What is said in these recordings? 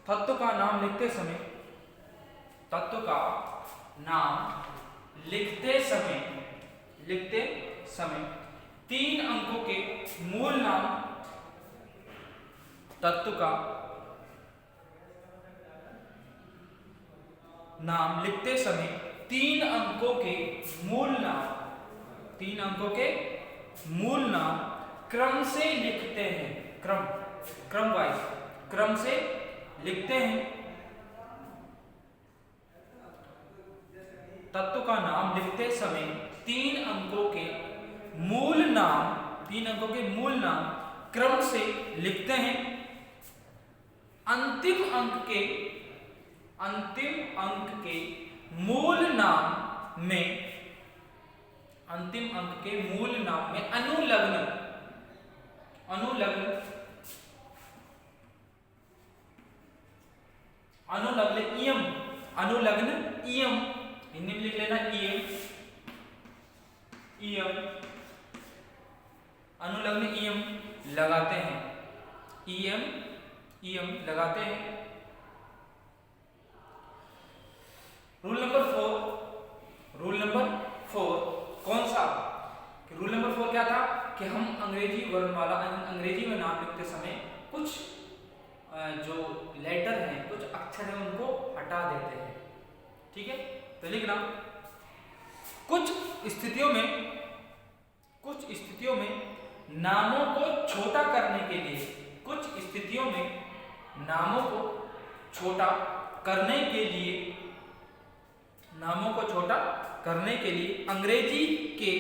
तत्व का नाम लिखते समय, तत्व का नाम लिखते समय 3 अंकों के मूल नाम, तत्व का नाम लिखते समय 3 अंकों के मूल नाम, 3 अंकों के मूल नाम क्रम से लिखते हैं, क्रम वाइज क्रम से लिखते हैं। तत्व का नाम लिखते समय 3 अंकों के मूल नाम, 3 अंकों के मूल नाम क्रम से लिखते हैं। अंतिम अंक के मूल नाम में, अंतिम अंक के मूल नाम में अनुलग्न इयम, हिंदी में लिख लेना अनुलग्न इयम लगाते हैं, इयम लगाते हैं। रूल नंबर 4 कौन सा? रूल नंबर 4 क्या था कि हम अंग्रेजी वर्णमाला, अंग्रेजी में नाम लिखते समय कुछ जो लेटर हैं, कुछ अक्षर हैं, उनको हटा देते हैं। ठीक है, तो लिखना कुछ स्थितियों में नामों को छोटा करने के लिए, कुछ स्थितियों में नामों को छोटा करने के लिए, नामों को छोटा करने के लिए अंग्रेजी के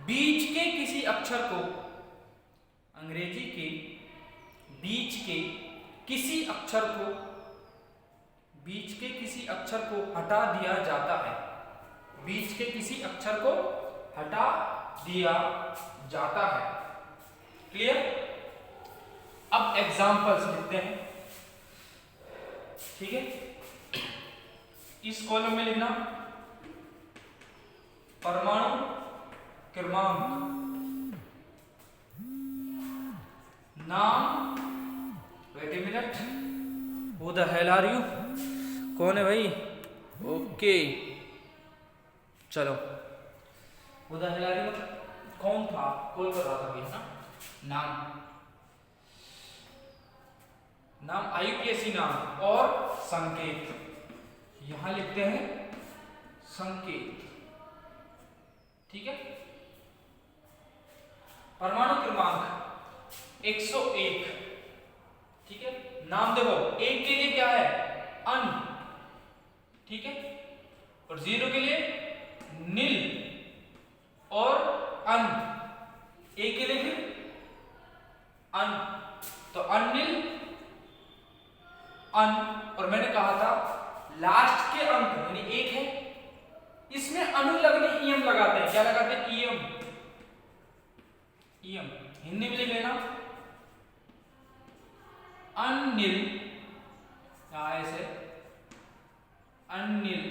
बीच के किसी अक्षर को, अंग्रेजी के बीच के किसी अक्षर को हटा दिया जाता है, बीच के किसी अक्षर को हटा दिया जाता है। क्लियर? अब एग्जांपल्स लिखते हैं। ठीक है, इस कॉलम में लिखना परमाणु क्रमांक, नाम, wait a minute, who the hell are you, कौन है भाई? ओके चलो, who the hell are you कौन था? कॉल कर रहा था भैया ना। नाम IUPAC नाम और संकेत, यहां लिखते हैं संकेत। ठीक है, परमाणु क्रमांक 101। ठीक है, नाम देखो, 1 के लिए क्या है? अन। ठीक है, और 0 के लिए नील और अन, 1 के लिए फिर अन, तो अनिल, अन। और मैंने कहा था लास्ट के अंक यानी 1 है, इसमें अनुलग्न इयम लगाते हैं। क्या लगाते हैं? इयम। हिंदी में लिख लेना अनिल, ऐसे अनिल,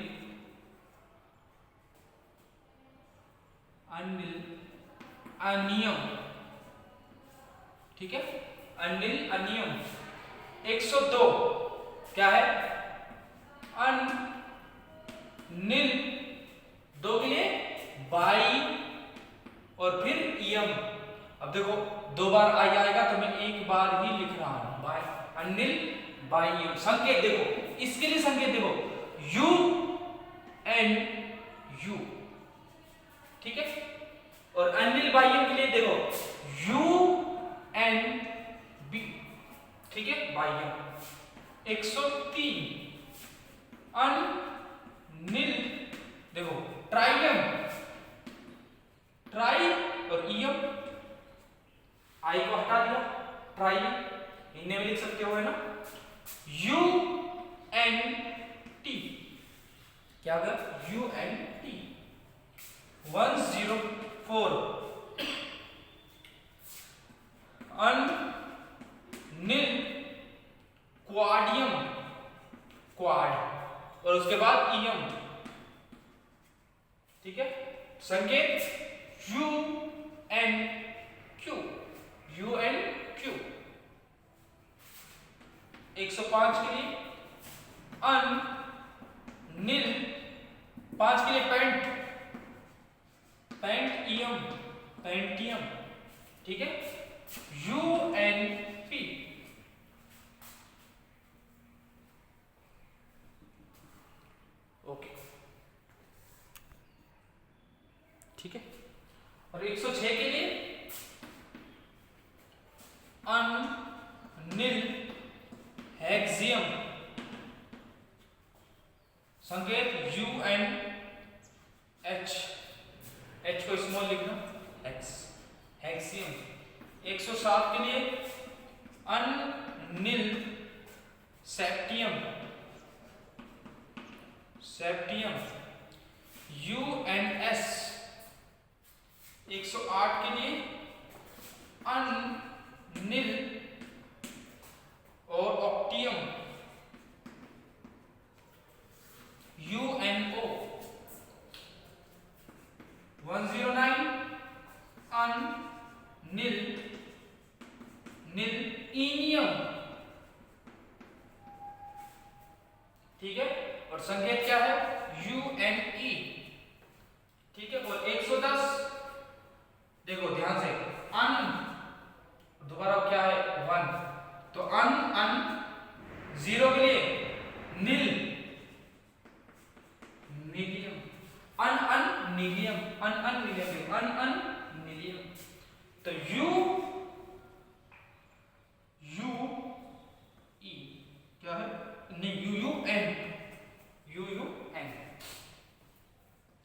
अनियम। ठीक है, अनिल, अनियम। 102 क्या है? अनिल, 2 के लिए बाई और फिर इयम। अब देखो 2 बार आई आएगा तो मैं 1 बार ही लिख रहा हूं, बाय, अनिल बाई इयम। संकेत देखो, इसके लिए संकेत देखो, यू एंड यू। ठीक है, और अनिल बाई इयम के लिए देखो यू एंड बी। ठीक है, बाई इयम। 103 अनिल, देखो ट्राइयम, ट्राई और इयम, आई को हटा दिया, ट्राइयम। हिंदी में लिख सकते हो, है ना, यू एन टी। क्या होगा? U N T. 104 unnilquadium, quad, और उसके बाद इयम। ठीक है, संकेत U N Q, U N Q. 105 के लिए अन नील, 5 के लिए पेंटियम, ठीक है, UNP, ओके, ठीक है। और 106 के लिए अनिल हेक्सियम, संकेत UNH, H को स्मॉल लिखना, X, हेक्सियम। 107 के लिए अनिल सेप्टियम, UNS। 108 के लिए अनिल और ऑक्टियम, UNO। 109 नीलियम, ठीक है, और संकेत क्या है, UNE, ठीक है। और 110 देखो ध्यान से, दोबारा क्या है 1, तो अन 0 के लिए नीलियम, नीलियम, तो E क्या है, नहीं UUN,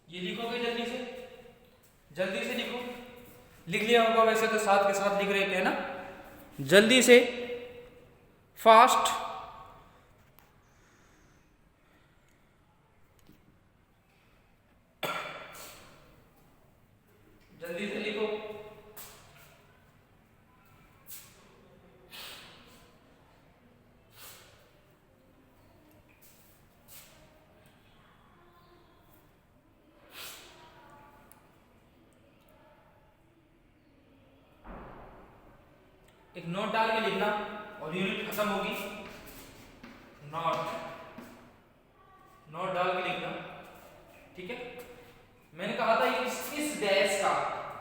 ये लिखोगे जल्दी से लिखो, लिख लिया होगा वैसे तो, साथ के साथ लिख रहे थे ना, जल्दी से, फास्ट, जल्दी से लिखो। एक नोट डाल के लिखना और यूनिट खत्म होगी, नोट डाल के लिखना, ठीक है। मैंने कहा था इस डैश का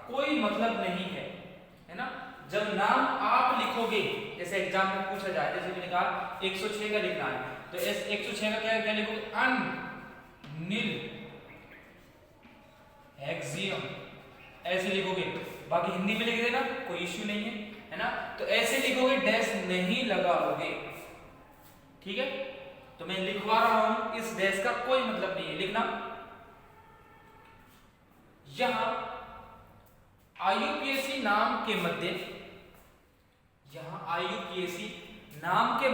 कोई मतलब नहीं है ना। जब नाम आप लिखोगे, जैसे एग्जाम में पूछा जाए, जैसे मैंने कहा 106 का लिखना है, तो 106 का क्या लिखोगे, अनिल हेक्सियम, ऐसे लिखोगे। बाकी हिंदी में लिख देना, कोई इश्यू नहीं है ना। तो ऐसे लिखोगे, डैश नहीं लगाओगे, ठीक है। तो मैं लिखवा रहा हूं, इस डैश का कोई मतलब नहीं है, लिखना। यहां IUPAC नाम के मध्य, यहां IUPAC नाम के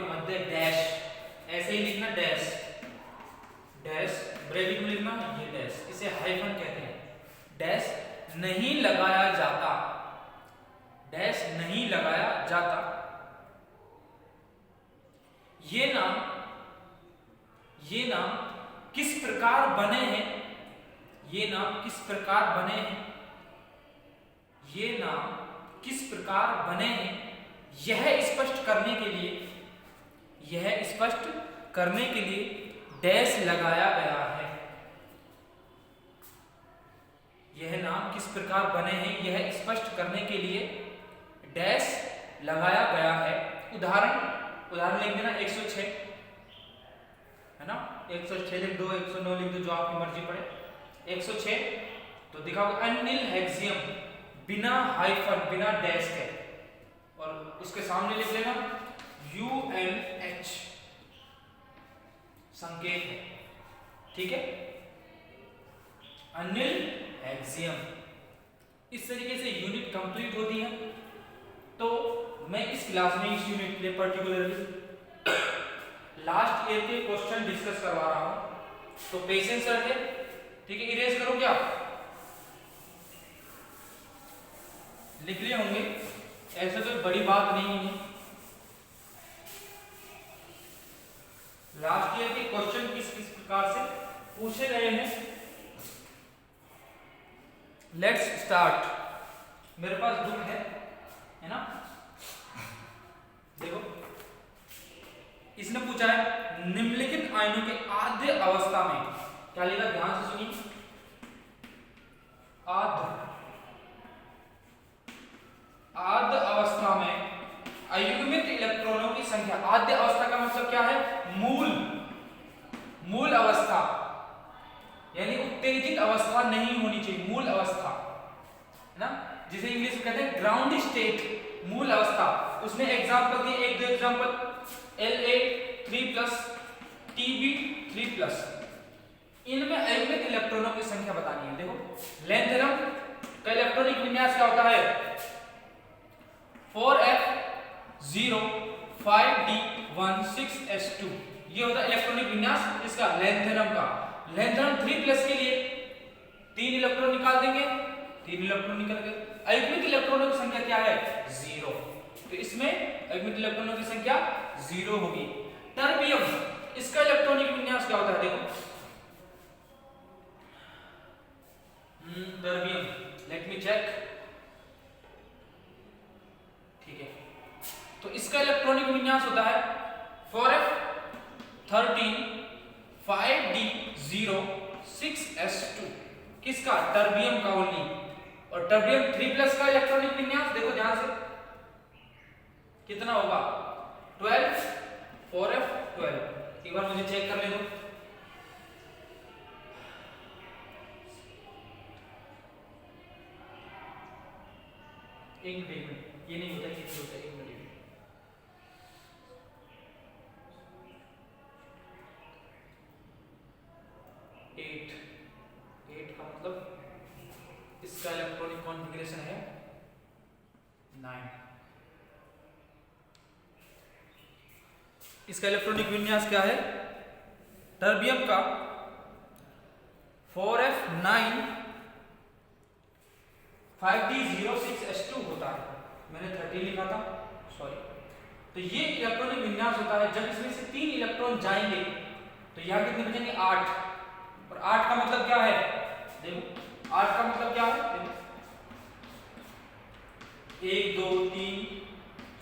मध्य डैश, ऐसे ही लिखना, डैश ब्रैकेट में लिखना, ये डैश, इसे हाइफन कहते हैं। डैश नहीं लगाया जाता, डैश नहीं लगाया जाता। ये नाम किस प्रकार बने हैं, ये नाम किस प्रकार बने हैं, ये नाम किस प्रकार बने हैं, यह स्पष्ट करने के लिए डैश लगाया गया है। यह नाम किस प्रकार बने हैं, यह स्पष्ट करने के लिए डैश लगाया गया है। उदाहरण लिख देना, 106 है ना, 106 लिख दो, 109 लिख दो, जो आपकी मर्जी पड़े। 106 तो दिखाओ अनिल हेक्सियम, बिना हाइफन, बिना डैश के, और उसके सामने लिख लेना UNH, संकेत है, ठीक है, अनिल हेक्सियम। इस तरीके से यूनिट कंप्लीट होती है। तो मैं इस क्लास में, इस यूनिट के लिए पर्टिकुलरली लास्ट ईयर के क्वेश्चन डिस्कस करवा रहा हूं, तो पेशेंस रखें, ठीक है। इरेज करो, क्या लिख लिए होंगे, ऐसे तो बड़ी बात नहीं है। लास्ट ईयर के क्वेश्चन किस प्रकार से पूछे गए हैं लेट्स स्टार्ट। मेरे पास बुक है ना, देखो इसने पूछा है निम्नलिखित आयनों के आद्य अवस्था में, क्या लिखा ध्यान से सुनिए, आद्य अवस्था में अयुग्मित इलेक्ट्रॉनों की संख्या। आद्य अवस्था का मतलब क्या है, मूल अवस्था, यानी उत्तेजित अवस्था नहीं होनी चाहिए, मूल अवस्था है ना, जिसे इंग्लिश में कहते हैं ग्राउंड स्टेट, मूल अवस्था। उसने एग्जांपल दिए, एक दो एग्जांपल, La3+, Tb3+। इनमें अयुग्मित इलेक्ट्रॉनों की संख्या बतानी है। देखो लैंथेनम का इलेक्ट्रॉनिक विन्यास क्या होता है, 4f0 5d16s2, ये होता है इलेक्ट्रॉनिक विन्यास इसका, लैंथेनम का। लैंथेनम 3+ के लिए 3 इलेक्ट्रॉन निकाल देंगे, 3 इलेक्ट्रॉन निकल गए। अयुग्मित इलेक्ट्रॉनों की संख्या क्या है, 0, तो इसमें अयुग्मित इलेक्ट्रॉनों की संख्या 0 होगी। टर्बियम, इसका इलेक्ट्रॉनिक विन्यास क्या होता है, देखो टर्बियम, लेट मी चेक, ठीक है, तो इसका इलेक्ट्रॉनिक विन्यास होता है 4f13 5d0 6s2, किसका, टर्बियम का ओनली। और टर्बियम 3+ का इलेक्ट्रॉनिक विन्यास देखो ध्यान से, कितना होगा, 12 4f12। एक बार मुझे चेक कर ले दो, एक मिनट, ये नहीं होता, ये होता है, एक मिनट, 8 का मतलब इसका इलेक्ट्रॉनिक कॉन्फ़िगरेशन है 9। इसका इलेक्ट्रॉनिक विन्यास क्या है, टर्बियम का 4f9 5d06s2 होता है, मैंने 13 लिखा था, सॉरी। तो ये इलेक्ट्रॉनिक विन्यास होता है जब इसमें से 3 इलेक्ट्रॉन जाएंगे तो यहाँ कितने बचेंगे, 8। और 8 का मतलब क्या है, देखो 8 का मतलब क्या है, देखो 1 2 3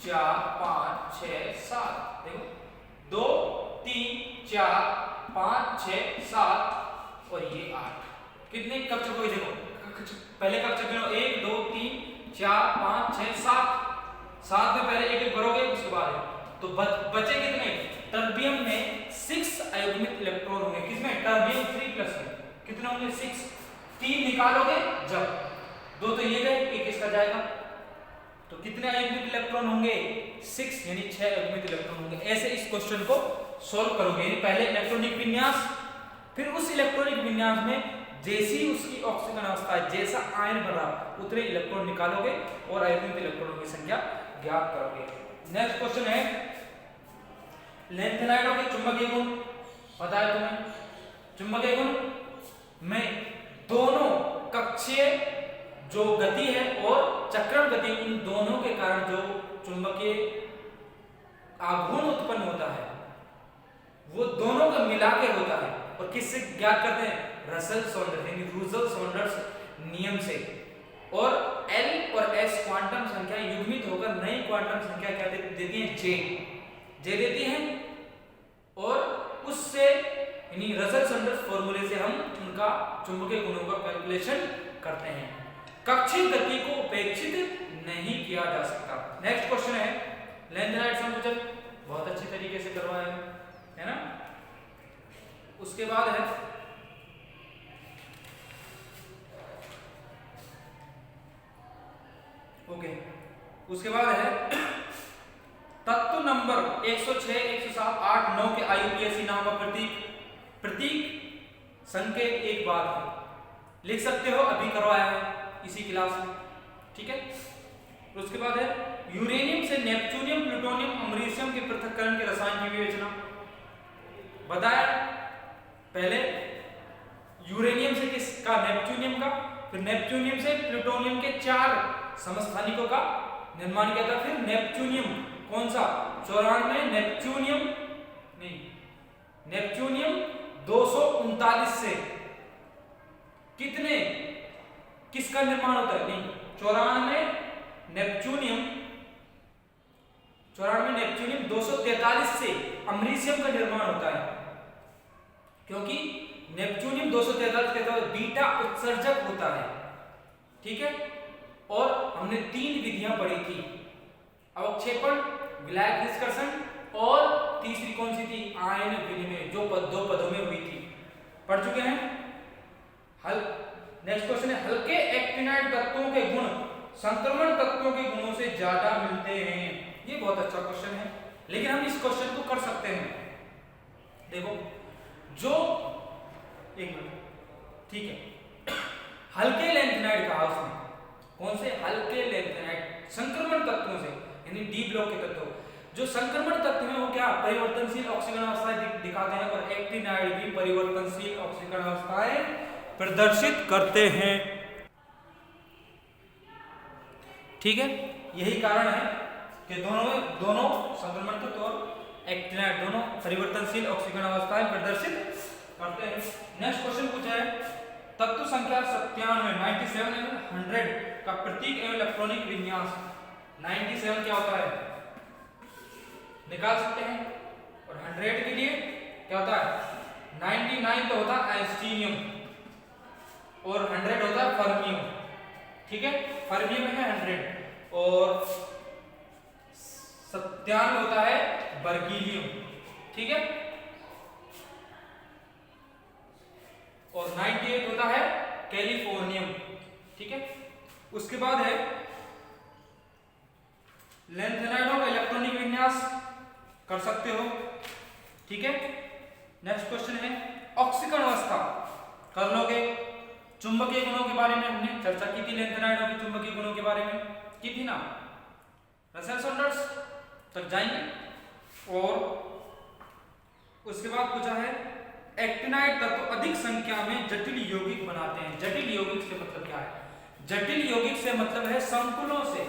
4 5 6 7, देखो 2 3 4 5 6 7 और ये 8, कितने कब चुके, देखो पहले कब चुके हो, 1 2 3 4 5 6 7, 7 में पहले एक एक भरोगे, उसके बाद तो बचे कितने, टर्बियम में 6 अयुग्मित इलेक्ट्रॉन होंगे, किसमें, टर्बियम 3+ में कितने होंगे, 6। 3 निकालोगे जब, 2 तो ये गए, एक इसका जाएगा, तो कितने अयुग्मित इलेक्ट्रॉन होंगे, 6, यानी 6 अयुग्मित इलेक्ट्रॉन होंगे। ऐसे इस क्वेश्चन को सॉल्व करोगे, यानी पहले इलेक्ट्रॉनिक विन्यास, फिर उस इलेक्ट्रॉनिक विन्यास में जैसी उसकी ऑक्सीजन अवस्था है, जैसा आयन भरा, उतने इलेक्ट्रॉन निकालोगे और अयुग्मित इलेक्ट्रॉनों की संख्या ज्ञात करोगे। नेक्स्ट क्वेश्चन है, लैंथेनाइडों के चुंबकीय गुण पता है तुम्हें, चुंबकीय गुण में दोनों कक्षीय जो गति है और चक्रण गति, उन दोनों के कारण जो चुंबकीय आघूर्ण उत्पन्न होता है वो दोनों का मिला के होता है। और किससे ज्ञात करते हैं, रसेल सॉल्डर यानी रूसेल सॉल्डर्स नियम से। और L और S क्वांटम संख्या युग्मित होकर नई क्वांटम संख्या क्या देती है, J देती है, और उससे यानी रसेल सॉल्डर्स फॉर्मूले से हम उनका चुंबकीय गुणों का कैलकुलेशन करते हैं। कक्षीय गति को उपेक्षित नहीं किया जा सकता। नेक्स्ट क्वेश्चन है, लैंथेनाइड समुच्चय बहुत अच्छे तरीके से करवाया है ना। उसके बाद है उसके बाद है तत्व नंबर 106 107 8 9 के IUPAC नाम का प्रतीक संकेत एक बात है, लिख सकते हो, अभी करवाया है इसी क्लास में, ठीक है। उसके बाद है यूरेनियम से नेपच्यूनियम प्लूटोनियम अमरीशियम के पृथक्करण के रसायन की विवेचना बताया। पहले यूरेनियम से किसका, नेपच्यूनियम का, फिर नेपच्यूनियम से प्लूटोनियम के 4 समस्थानिकों का निर्माण किया था। फिर नेपच्यूनियम कौन सा, 94, नेपच्यूनियम 239 से कितने, किसका का निर्माण होता है? नहीं, 94 नेपच्यूनियम 243 से अमरीशियम का निर्माण होता है, क्योंकि नेपच्यूनियम 243 कहता है बीटा उत्सर्जक होता है। ठीक है, और हमने 3 विधियां पढ़ी थी, अवक्षेपण, विलायक निष्कर्षण, और तीसरी कौन सी थी? आयन विनिमय, जो 2 पदों में हुई थी, पढ़ चुके हैं। नेक्स्ट क्वेश्चन है, हल्के एक्टिनाइड तत्वों के गुण संक्रमण तत्वों के गुणों से ज्यादा मिलते हैं। ये बहुत अच्छा क्वेश्चन है, लेकिन हम इस क्वेश्चन को कर सकते हैं। देखो, जो एक मिनट, ठीक है, हल्के लैंथेनाइड कहा उसने, कौन से? हल्के लैंथेनाइड संक्रमण तत्वों से, यानी डी ब्लॉक के तत्व। जो संक्रमण तत्व है वो क्या? परिवर्तनशील ऑक्सीकरण अवस्थाएं दिखाते हैं, और एक्टिनाइड भी परिवर्तनशील ऑक्सीकरण अवस्थाएं प्रदर्शित करते हैं। ठीक है, यही कारण है कि दोनों संक्रमण तत्व और एक्टिनाइड दोनों परिवर्तनशील ऑक्सीकरण अवस्थाएं प्रदर्शित करते हैं। नेक्स्ट क्वेश्चन पूछा है, तत्व संख्या 97 100 का प्रतीक एवं इलेक्ट्रॉनिक विन्यास। 97 क्या होता है? निकाल सकते हैं, और 100 के लिए क्या होता है? 99 तो होता है एस्टीनियम, और 100 होता है फर्मियम। ठीक है, फर्मियम है 100, और 97 होता है बर्गीलियम। ठीक है, और 98 होता है कैलिफोर्नियम। ठीक है, उसके बाद है लैंथेनाइडों का इलेक्ट्रॉनिक विन्यास कर सकते हो। ठीक है, नेक्स्ट क्वेश्चन है, ऑक्सीकरण अवस्था कर लोगे। चुंबकीय गुणों के बारे में हमने चर्चा की थी, लैंथेनाइडों के चुंबकीय गुणों के बारे में की थी ना, रसेल सॉल्डर्स तक जाएंगे। और उसके बाद पूछा है, एक्टिनाइड तत्व अधिक संख्या में जटिल यौगिक बनाते हैं। जटिल यौगिक से मतलब क्या है? जटिल यौगिक से मतलब है संकुलों से।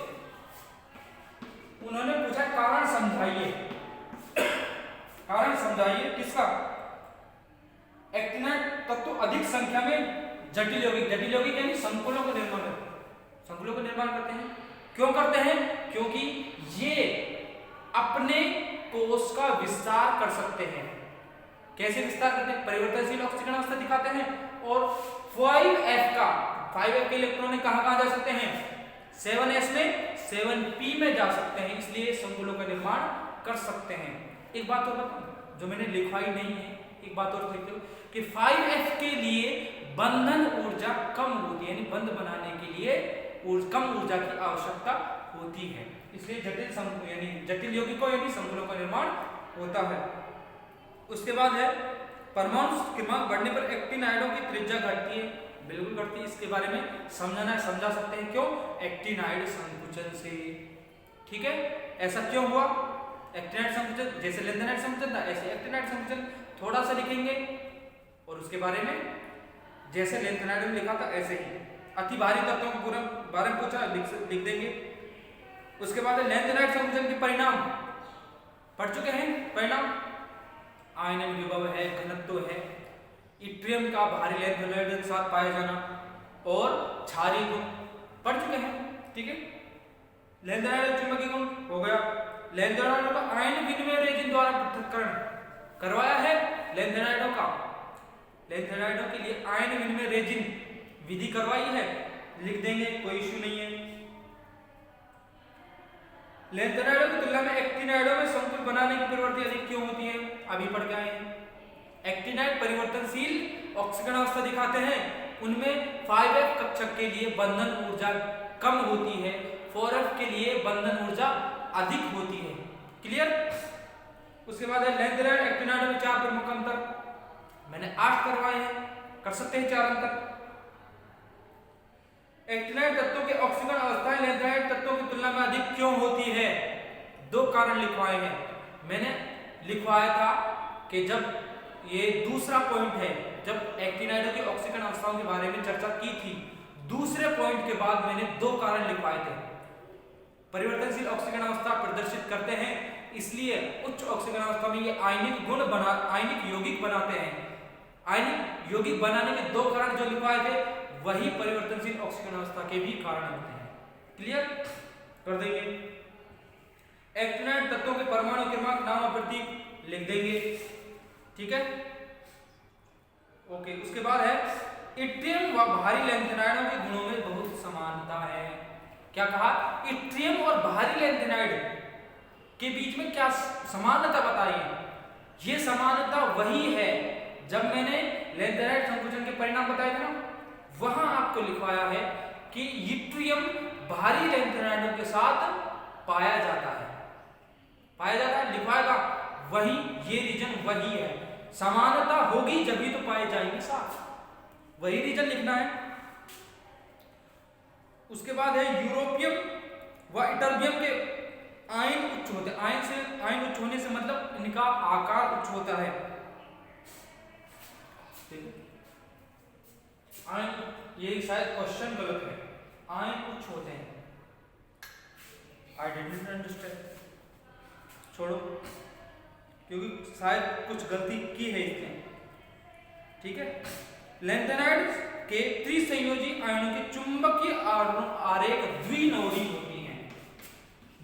उन्होंने पूछा कारण समझाइए, कारण समझाइए किसका? एक्टिनाइड तत्व अधिक संख्या में जटिल यौगिक यानी संकुलों का निर्माण करते हैं। संकुलों का निर्माण करते हैं, क्यों करते हैं? क्योंकि ये अपने कोष का विस्तार कर सकते हैं। कैसे विस्तार करते हैं? परिवर्तनशील ऑक्सीकरण अवस्था दिखाते हैं, और 5F के इलेक्ट्रॉन कहां जा सकते हैं? 7s में 7p में जा सकते हैं, इसलिए संकुलों का निर्माण कर सकते हैं। एक बात और बताऊं जो मैंने लिखवाई नहीं है, एक बात और लिख दो कि 5F के लिए बंधन ऊर्जा कम होती है, यानी बंध बनाने के लिए कम ऊर्जा की आवश्यकता होती है, इसलिए जटिल यौगिकों यानी संकुलों का निर्माण होता है। उसके बाद है, परमाणु क्रमांक बढ़ने पर एक्टिनाइडों की त्रिज्या घटती है। बिल्कुल घटती है, इसके बारे में समझा सकते हैं क्यों? एक्टिनाइड संकुचन से। ठीक है, ऐसा क्यों हुआ? एक्टिनाइड संकुचन, जैसे लैंथेनाइड संकुचन था ऐसे एक्टिनाइड संकुचन, थोड़ा सा लिखेंगे, और उसके बारे में जैसे लैंथेनाइड में लिखा था ऐसे ही। अति भारी तत्वों के बारे में पूछा, लिख देंगे। उसके बाद लैंथेनाइड संकुचन के परिणाम पढ़ चुके हैं। परिणाम आयनिक विभव है, घनत्व है, इट्रियम का भारी लैंथेनाइड के साथ पाया जाना, और क्षारीय गुण पढ़ चुके हैं। ठीक है, लैंथेनाइड चुंबकीय गुण हो गया। लैंथेनाइडों का आयन विनिमय रेजिन द्वारा पृथक्करण करवाया है। लैंथेनाइडों के लिए आयन विनिमय रेजिन विधि करवाई है, लिख देंगे, कोई इश्यू नहीं है। लैंथेनाइडों की तुलना में एक्टिनाइडों में संकुल बनाने की प्रवृत्ति अधिक क्यों होती है? अभी पढ़ के आए हैं। एक्टिनाइड परिवर्तनशील ऑक्सीकरण अवस्था दिखाते हैं, उनमें 5F कक्षक के लिए बंधन ऊर्जा कम होती है, 4F के लिए बंधन ऊर्जा अधिक होती है। क्लियर? उसके बाद है लैंथेनाइड एक्टिनाइड में 4 प्रमुख अंतर, मैंने 8 करवाए हैं, कर सकते हैं 4 अंतर। एक्टिनाइड तत्वों के ऑक्सीकरण अवस्थाएं लैंथेनाइड तत्वों की तुलना में अधिक क्यों होती है? 2 कारण लिखवाए हैं। मैंने लिखवाया था कि जब ये दूसरा पॉइंट है, जब एक्टिनाइडों की ऑक्सीकरण अवस्थाओं के बारे में चर्चा की थी, दूसरे पॉइंट के बाद मैंने 2 कारण लिखवाए थे। परिवर्तनशील ऑक्सीकरण अवस्था प्रदर्शित करते हैं, इसलिए उच्च ऑक्सीकरण अवस्था में ये आयनिक यौगिक बनाते हैं, आयनिक यौगिक बनाने के 2 कारण जो लिखवाए थे वही परिवर्तनशील ऑक्सीकरण अवस्था के भी कारण होते हैं। क्लियर कर देंगे। एक्टिनाइड तत्वों के परमाणु क्रमांक नाम और प्रतीक लिख देंगे। ठीक है, ओके। उसके बाद है इट्रियम व भारी लैंथेनाइडों के गुणों में बहुत समानता है। क्या कहा? इट्रियम और भारी लैंथेनाइड के बीच में क्या समानता बताइए। ये समानता वही है जब मैंने लैंथेनाइड संकुचन के परिणाम बताए थे ना, वहां आपको लिखवाया है कि इट्रियम भारी लैंथेनाइडों के साथ पाया जाता है, लिखवाएगा वही, ये रीजन वही है। समानता होगी जब ही तो पाए जाएंगे साथ, वही रीजन लिखना है। उसके बाद है यूरोपियम व इटर्बियम के आयन उच्च होते हैं। आयन उच्च होने से मतलब इनका आकार उच्च होता है। आयन, ये शायद क्वेश्चन गलत है, आयन उच्च होते हैं। आई डिडंट अंडरस्टैंड, छोड़ो, क्योंकि शायद कुछ गलती की है इसने। ठीक है, लैंथेनाइड के त्रिसंयोजी आयनों के चुंबकीय आरेख द्विनोडीय होती हैं,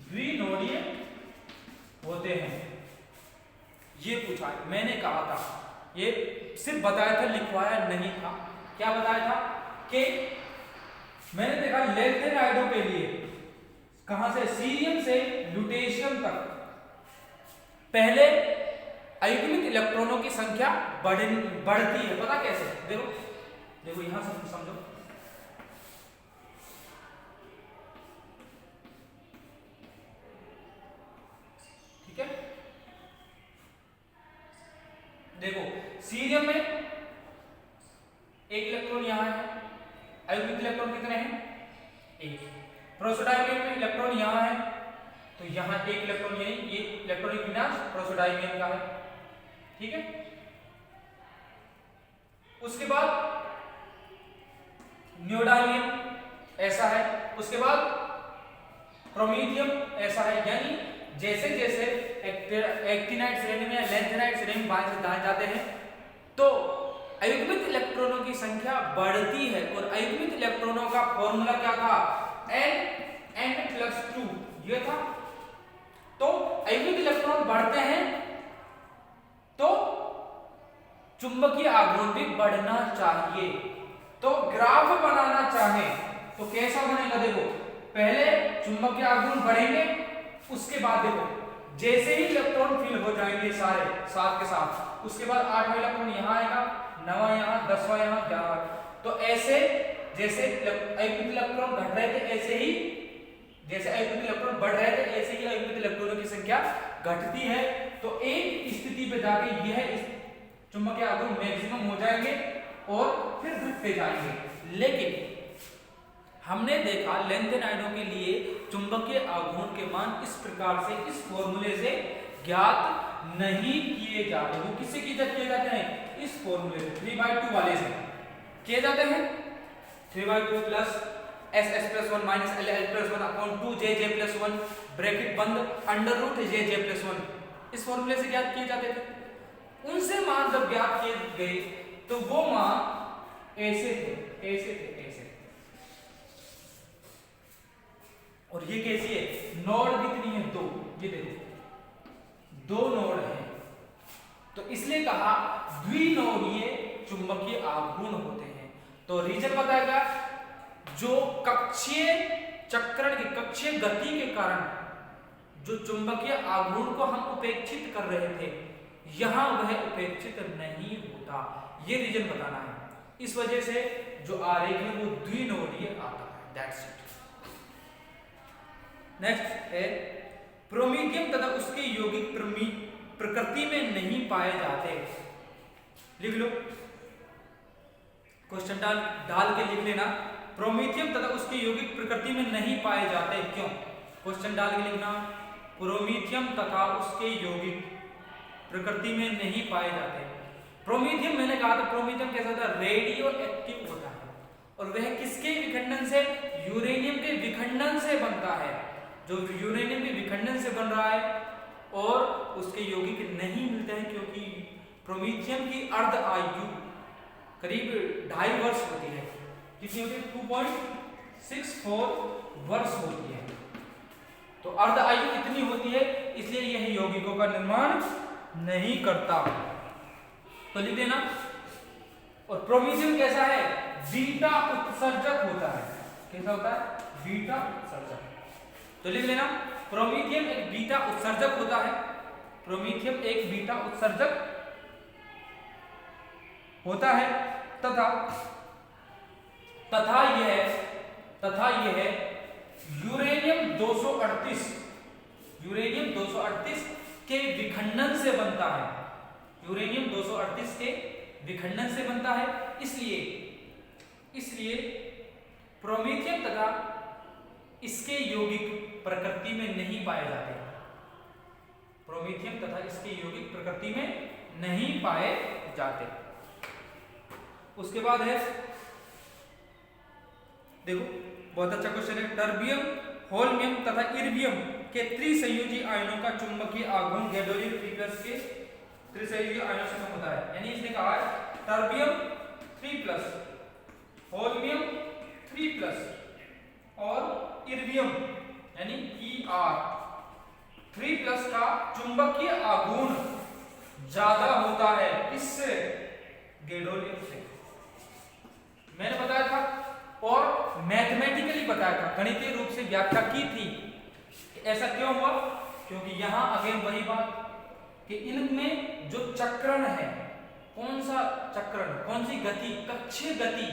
द्विनोडीय होते हैं। ये पूछा, मैंने कहा था, ये सिर्फ बताया था, लिखवाया नहीं था। क्या बताया था कि मैंने देखा लैंथेनाइडों के लिए कहां से, सीरियम से ल्यूटेशियम तक पहले अयुग्मित इलेक्ट्रॉनों की संख्या बढ़ती है। पता कैसे? देखो यहां समझो। ठीक है, देखो सीरियम में एक इलेक्ट्रॉन यहां है, अयुग्मित इलेक्ट्रॉन कितने हैं? 1। प्रोसोडायमियम में इलेक्ट्रॉन यहां है, तो यहां एक इलेक्ट्रॉन, ये इलेक्ट्रॉनिक विन्यास प्रोसोडायमियम का है। ठीक है, उसके बाद नियोडायमियम ऐसा है, उसके बाद प्रोमीथियम ऐसा है। यानी जैसे जैसे एक्टिनाइड श्रेणी में या लैंथेनाइड श्रेणी में बाएं से दाएं जाते हैं तो अयुग्मित इलेक्ट्रॉनों की संख्या बढ़ती है। और अयुग्मित इलेक्ट्रॉनों का फॉर्मूला क्या था? n+2 ये था। तो अयुग्मित इलेक्ट्रॉन बढ़ते हैं तो चुंबकीय आघूर्ण भी बढ़ना चाहिए। तो ग्राफ बनाना चाहे तो कैसा बनेगा? देखो पहले चुंबकीय आघूर्ण बढ़ेंगे, उसके बाद देखो जैसे ही इलेक्ट्रॉन फिल हो जाएंगे सारे साथ के साथ, उसके बाद 8वां इलेक्ट्रॉन यहाँ आएगा, 9वां यहाँ, 10वां यहाँ, 11वां। तो ऐसे जैसे अयुग्मित इलेक्ट्रॉन घट रहे थे ऐसे ही, जैसे अयुग्मित इलेक्ट्रॉन बढ़ रहे थे ऐसे ही अयुग्मित इलेक्ट्रॉनों की संख्या घटती है। तो एक स्थिति पे जाके यह चुंबकीय आघूर्ण मैक्सिमम हो जाएंगे और फिर घटते जाएंगे। लेकिन हमने देखा लैंथेनाइडों के लिए चुंबकीय आघूर्ण के मान इस प्रकार से, इस फॉर्मूले से ज्ञात नहीं किए जाते। वो किससे किए जाते हैं? इस फॉर्मूले से, 3/2 वाले से किए जाते हैं। 3/2 plus SS+1 minus LL+1/2 JJ+1 bracket बंद अंडर रूट JJ+1, इस फॉर्मूले से ज्ञात किए जाते थे। उनसे मान जब ज्ञात किए गए तो वो मान ऐसे थे, ऐसे थे, ऐसे। और ये कैसी है? नोड कितनी है? 2। ये देखो 2 नोड है, तो इसलिए कहा द्विनोडीय चुंबकीय आघूर्ण होते हैं। तो रीजन बताएगा जो कक्षीय चक्रण की कक्षीय गति के कारण जो चुंबकीय आघूर्ण को हम उपेक्षित कर रहे थे, यहां वह उपेक्षित नहीं होता। ये रीजन बताना है। इस वजह से जो आरेख है वो द्विनोडीय आता है। That's it. नेक्स्ट है प्रोमीथियम तथा उसके यौगिक प्रकृति में नहीं पाए जाते। लिख लो, क्वेश्चन डाल के लिख लेना। प्रोमीथियम तथा उसके यौगिक प्रकृति में नहीं पाए जाते, क्यों? क्वेश्चन डाल के लिखना, प्रोमीथियम तथा उसके यौगिक प्रकृति में नहीं पाए जाते। प्रोमीथियम, मैंने कहा था प्रोमीथियम कैसा होता है? रेडियो एक्टिव होता है। और वह किसके विखंडन से? यूरेनियम के विखंडन से बनता है। जो यूरेनियम के विखंडन से बन रहा है और उसके यौगिक नहीं मिलते हैं, क्योंकि प्रोमीथियम की अर्ध आयु करीब 2.5 वर्ष होती है। कितनी होती है? 2.64 वर्ष होती है। तो अर्ध आयु इतनी होती है, इसलिए यह यौगिकों का निर्माण नहीं करता। तो लिख देना। और प्रोमीथियम कैसा है? बीटा उत्सर्जक होता है। कैसा होता है? बीटा उत्सर्जक। तो लिख लेना, प्रोमीथियम एक बीटा उत्सर्जक होता है। प्रोमीथियम एक बीटा उत्सर्जक होता है तथा यह यूरेनियम 238 के विखंडन से बनता है। यूरेनियम 238 के विखंडन से बनता है। इसलिए प्रोमीथियम तथा इसके यौगिक प्रकृति में नहीं पाए जाते। प्रोमीथियम तथा इसके यौगिक प्रकृति में नहीं पाए जाते। उसके बाद है, देखो बहुत अच्छा क्वेश्चन है। टर्बियम, होल्मियम तथा इर्बियम के त्रिसंयोजी आयनों का चुंबकीय आघूर्ण गैडोलिन 3+ के त्रिसंयोजी आयनों से कम होता है। यानी इसने कहा है टर्बियम 3+, होल्मियम 3+ और इर्बियम यानी Er3+ का चुंबकीय आघूर्ण ज्यादा होता है। इससे गैडोलिन से मैंने बताया था और मैथमेटिकली बताया था, गणितीय रूप से व्याख्या की थी कि ऐसा क्यों हुआ। क्योंकि यहां अगेन वही बात कि इनमें जो चक्रण है, कौन सा चक्रण, कौन सी गति, कक्षीय गति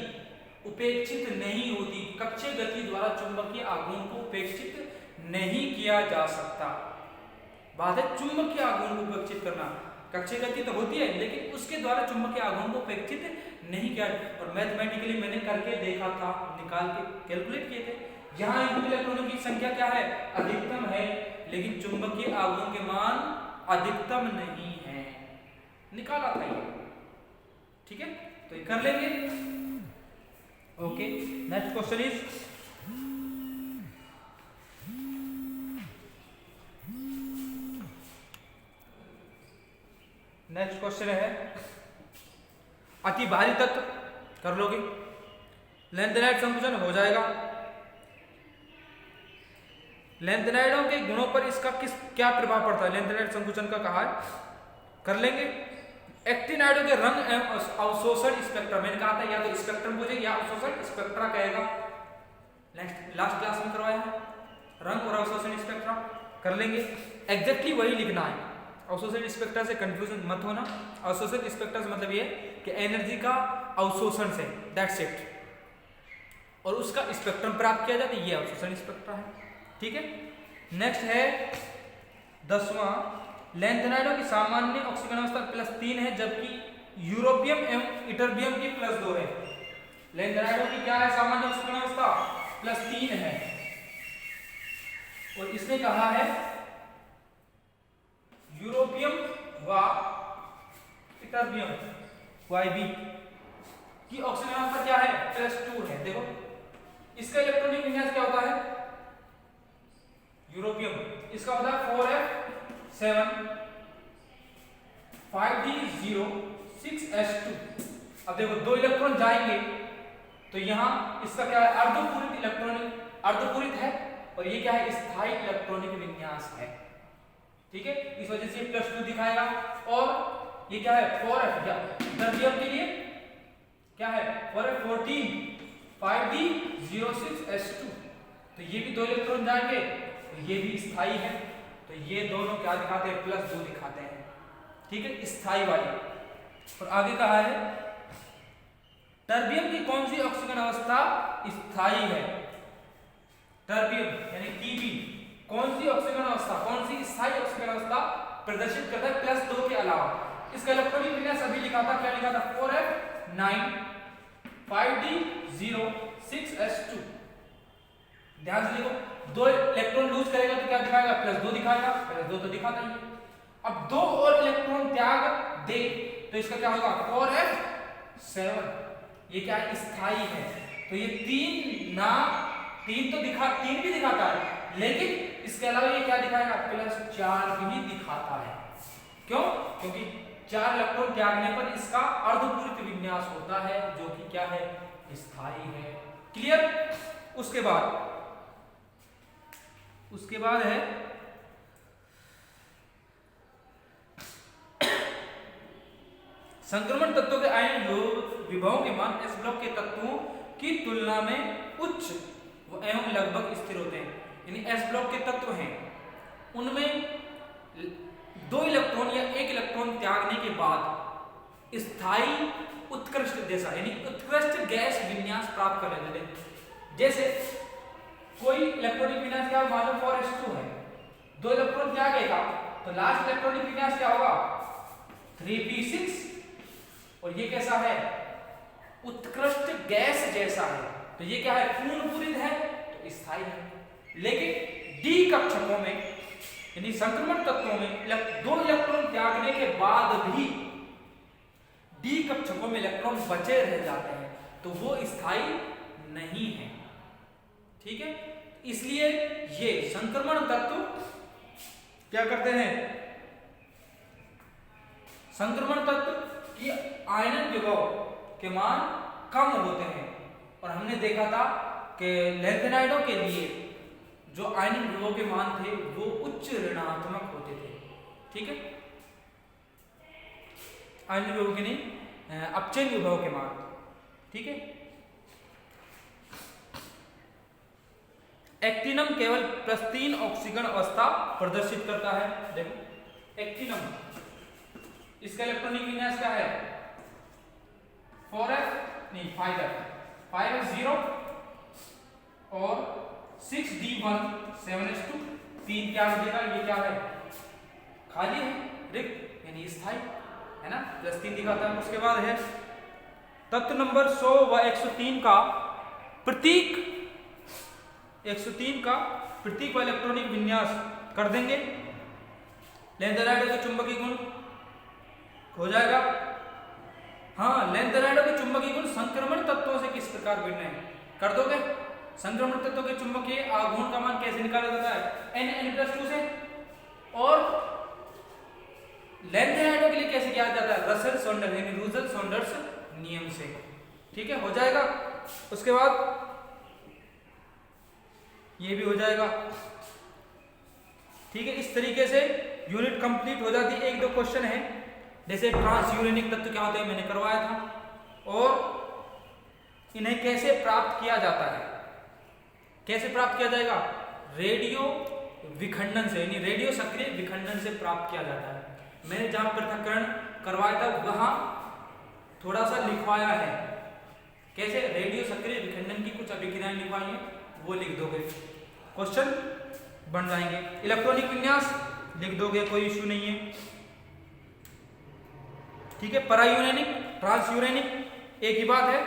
उपेक्षित नहीं होती। कक्षीय गति द्वारा चुंबकीय आघूर्ण को उपेक्षित नहीं किया जा सकता। बात है चुंबकीय आघूर्ण को उपेक्षित करना। कक्षीय गति तो होती है, लेकिन उसके द्वारा चुंबकीय आघूर्ण को उपेक्षित नहीं किया। और मैथमेटिकली मैंने करके देखा था, निकाल के कैलकुलेट किए थे। यहाँ इलेक्ट्रॉनों की संख्या क्या है? अधिकतम है, लेकिन चुंबकीय आघूर्ण के मान अधिकतम नहीं है। निकाला था ये, ठीक है। तो ये कर लेंगे। Okay, next question is next question है अति भारी तत्व। कर लोगे? लैंथेनाइड संकुचन हो जाएगा। लैंथेनाइडों के गुणों पर इसका क्या प्रभाव पड़ता है? लैंथेनाइड संकुचन का कहा है, कर लेंगे। एक्टिनाइडों के रंग एवं अवशोषण स्पेक्ट्रा, मैंने कहा था या तो स्पेक्ट्रम पूछे या अवशोषण स्पेक्ट्रा कहेगा। लास्ट क्लास में करवाया है रंग और अवशोषण स्पेक्ट्रा, कर लेंगे। एग्जैक्टली वही लिखना है। अवशोषण स्पेक्ट्रा से कंफ्यूजन मत होना। अवशोषण स्पेक्ट्रा से मतलब ये कि एनर्जी का अवशोषण से, दैट्स इट, और उसका स्पेक्ट्रम प्राप्त किया जाता है। ये अवशोषण स्पेक्ट्रा है, ठीक है। नेक्स्ट है 10वां, लैंथेनाइडों की सामान्य ऑक्सीजन अवस्था +3 है, जबकि यूरोपियम एवं इटरबियम की +2 है। लैंथेनाइडों की क्या है? सामान्य ऑक्सीजन अवस्था +3 है। और इसने कहा है यूरोपियम व इटरबियम YB की ऑक्सीजन अवस्था क्या है? +2 है। देखो इसका इलेक्ट्रॉनिक विन्यास क्या होता है? यूरोपियम इसका होता है 4f7 5d06s2। अब देखो 2 इलेक्ट्रॉन जाएंगे तो यहां इसका क्या है? अर्धपूरित है, और ये क्या है? स्थायी इलेक्ट्रॉनिक विन्यास है, ठीक है। इस वजह से +2 दिखाएगा। और ये क्या है? 4f, इटरबियम के लिए क्या है? 4f14 5d06s2। तो ये भी 2 इलेक्ट्रॉन जाएंगे, तो ये भी स्थायी है। तो ये दोनों क्या दिखाते हैं? +2 दिखाते हैं, ठीक है, स्थायी वाली। और आगे कहा है टर्बियम की कौन सी ऑक्सीजन अवस्था स्थायी है? टर्बियम यानी Tb कौन सी ऑक्सीजन अवस्था, कौन सी स्थायी ऑक्सीजन अवस्था प्रदर्शित करता है +2 के अलावा? इसका इलेक्ट्रॉनिक विन्यास अभी लिखा था, क्या लिखा था? 4f9 5d06s2। ध्यान से देखो, 2 इलेक्ट्रॉन लूज करेगा तो क्या दिखाएगा? +2 दिखाएगा। +2 तो दिखाता ही है। अब 2 और इलेक्ट्रॉन त्याग दे तो इसका क्या होगा? 4f7। ये क्या है? स्थायी है। तो ये 3 भी दिखाता है, लेकिन इसके अलावा ये क्या दिखाएगा? +4 भी दिखाता है। क्यों? क्योंकि 4 इलेक्ट्रॉन त्यागने पर इसका अर्धपूरित विन्यास होता है, जो कि क्या है, स्थायी है। क्लियर। उसके बाद है संक्रमण तत्वों के आयन विभवों के मान s ब्लॉक के तत्वों की तुलना में उच्च एवं लगभग स्थिर होते हैं। यानी s ब्लॉक के तत्व हैं, उनमें 2 इलेक्ट्रॉन या 1 इलेक्ट्रॉन त्यागने के बाद स्थायी उत्कृष्ट दशा यानी उत्कृष्ट गैस विन्यास प्राप्त कर लेते हैं। जैसे कोई इलेक्ट्रॉनिक विन्यास क्या, मान लो 4s2 है, 2 इलेक्ट्रॉन त्यागेगा तो लास्ट इलेक्ट्रॉनिक विन्यास क्या होगा, 3p6, और ये कैसा है, उत्कृष्ट गैस जैसा है। तो ये क्या है, पूर्ण पूरित है, तो स्थायी है। लेकिन डी कक्षकों में यानी संक्रमण तत्वों में 2 इलेक्ट्रॉन त्यागने के बाद भी डी कक्षकों में इलेक्ट्रॉन बचे रह जाते हैं, तो वो स्थायी नहीं है। ठीक है, इसलिए ये संक्रमण तत्व क्या करते हैं, संक्रमण तत्व की आयनन विभव के मान कम होते हैं। और हमने देखा था कि लैंथेनाइडों के लिए जो आयनन विभव के मान थे वो उच्च ऋणात्मक होते थे। ठीक है, आयनन विभव के नहीं, अपचयन विभव के मान। ठीक है, एक्टिनम केवल प्रस्तीन ऑक्सीकरण अवस्था प्रदर्शित करता है। देखो एक्टिनम, इसका इलेक्ट्रॉनिक विन्यास क्या है, 4f नहीं 5f, 5s0 और 6d1 7s2, 3 क्या देगा, ये क्या है, खाली है, रिक्त यानी स्थायी है ना, +3 दिखाता है। उसके बाद है तत्व नंबर 100 व 103 का प्रतीक, 103 का प्रतीक व इलेक्ट्रॉनिक विन्यास कर देंगे। लैंथेनाइडों के चुंबकीय गुण हो जाएगा। हाँ, लैंथेनाइडों के चुंबकीय गुण संक्रमण तत्वों से किस प्रकार भिन्न है, कर दोगे। संक्रमण तत्वों के चुंबकीय आघूर्ण का मान कैसे निकाला जाता है, n+2 से, और लैंथेनाइडों के लिए कैसे किया जाता है, रसेल सॉन्डर्स यानी रूसेल सॉन्डर्स नियम से। ठीक है, हो जाएगा। उसके बाद ये भी हो जाएगा। ठीक है, इस तरीके से यूनिट कंप्लीट हो जाती है। 1-2 क्वेश्चन है, जैसे ट्रांसयूरेनिक तत्व क्या होते हैं मैंने करवाया था, और इन्हें कैसे प्राप्त किया जाता है, कैसे प्राप्त किया जाएगा, रेडियो विखंडन से यानी रेडियो सक्रिय विखंडन से प्राप्त किया जाता है। मैंने जहां पृथक्करण करवाया था वहां थोड़ा सा लिखवाया है, कैसे रेडियो सक्रिय विखंडन की कुछ अभिक्रियाएं लिखवाई है, वो लिख दोगे, क्वेश्चन बन जाएंगे। इलेक्ट्रॉनिक विन्यास लिख दोगे, कोई इश्यू नहीं है। ठीक है, परायूरेनिक ट्रांसयूरेनिक एक ही बात है।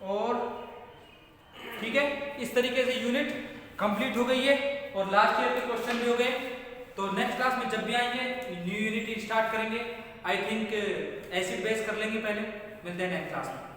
और ठीक है, इस तरीके से यूनिट कंप्लीट हो गई है और लास्ट ईयर के क्वेश्चन भी हो गए। तो नेक्स्ट क्लास में जब भी आएंगे न्यू यूनिट स्टार्ट करेंगे। आई थिंक एसिड बेस कर लेंगे पहले, मिलते हैं नेक्स्ट क्लास में।